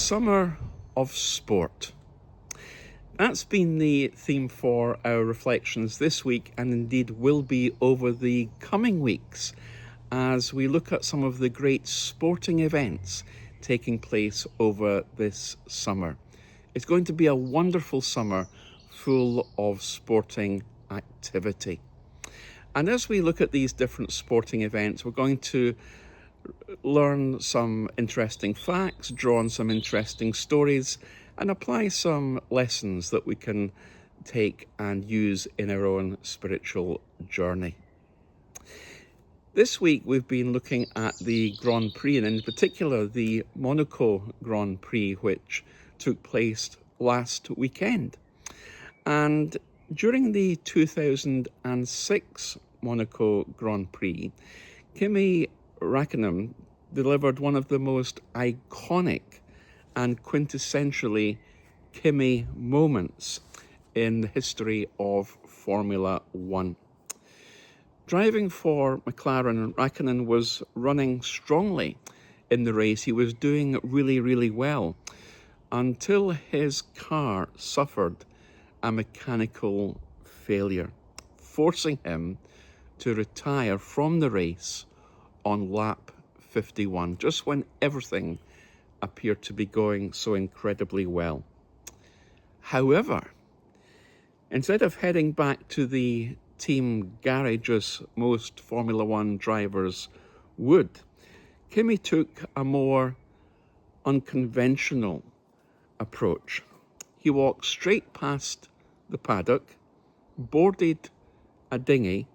Summer of Sport. That's been the theme for our reflections this week, and indeed will be over the coming weeks as we look at some of the great sporting events taking place over this summer. It's going to be a wonderful summer full of sporting activity. And as we look at these different sporting events, we're going to learn some interesting facts, draw on some interesting stories, and apply some lessons that we can take and use in our own spiritual journey. This week we've been looking at the Grand Prix, and in particular the Monaco Grand Prix, which took place last weekend. And during the 2006 Monaco Grand Prix, Kimi Räikkönen delivered one of the most iconic and quintessentially Kimi moments in the history of Formula One. Driving for McLaren, Räikkönen was running strongly in the race. He was doing really well until his car suffered a mechanical failure, forcing him to retire from the race on lap 51, just when everything appeared to be going so incredibly well. However, instead of heading back to the team garage as most Formula One drivers would, Kimi took a more unconventional approach. He walked straight past the paddock, boarded a dinghy,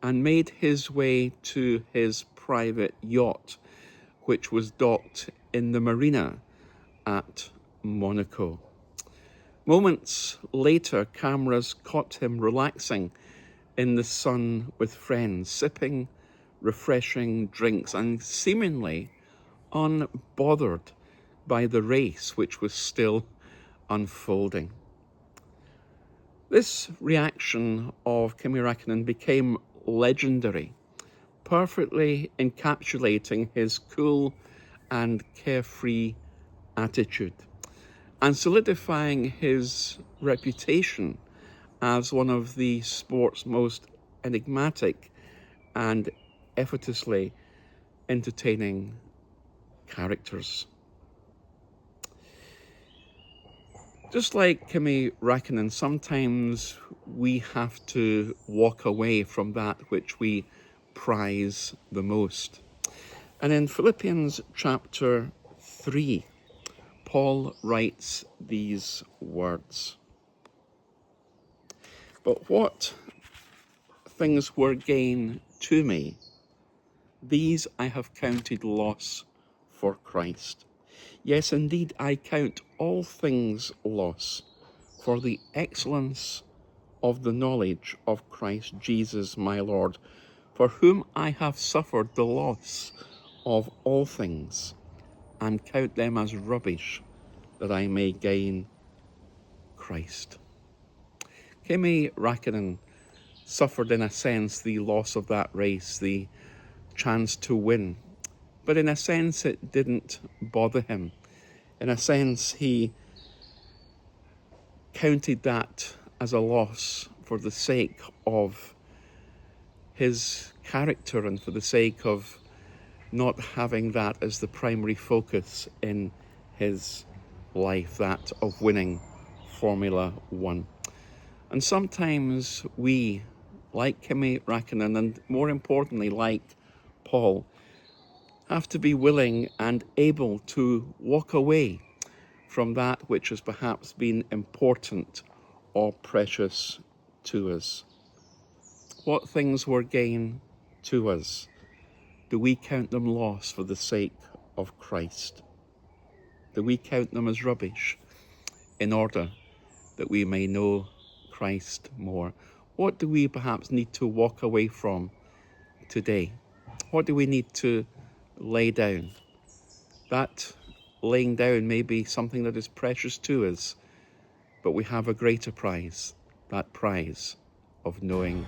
and made his way to his private yacht, which was docked in the marina at Monaco. Moments later, cameras caught him relaxing in the sun with friends, sipping refreshing drinks and seemingly unbothered by the race which was still unfolding. This reaction of Kimi Räikkönen became legendary, perfectly encapsulating his cool and carefree attitude and solidifying his reputation as one of the sport's most enigmatic and effortlessly entertaining characters. Just like Kimi Räikkönen, sometimes we have to walk away from that which we prize the most. And in Philippians chapter 3, Paul writes these words: "But what things were gain to me, these I have counted loss for Christ. Yes, indeed, I count all things loss for the excellence of the knowledge of Christ Jesus my Lord, for whom I have suffered the loss of all things, and count them as rubbish, that I may gain Christ." Kimi Räikkönen suffered, in a sense, the loss of that race, the chance to win. But in a sense, it didn't bother him. In a sense, he counted that as a loss for the sake of his character and for the sake of not having that as the primary focus in his life, that of winning Formula One. And sometimes we, like Kimi Räikkönen, and more importantly, like Paul, have to be willing and able to walk away from that which has perhaps been important or precious to us. What things were gain to us? Do we count them loss for the sake of Christ? Do we count them as rubbish in order that we may know Christ more? What do we perhaps need to walk away from today? What do we need to lay down? That laying down may be something that is precious to us, but we have a greater prize, that prize of knowing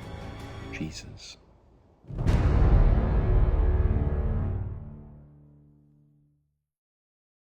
Jesus.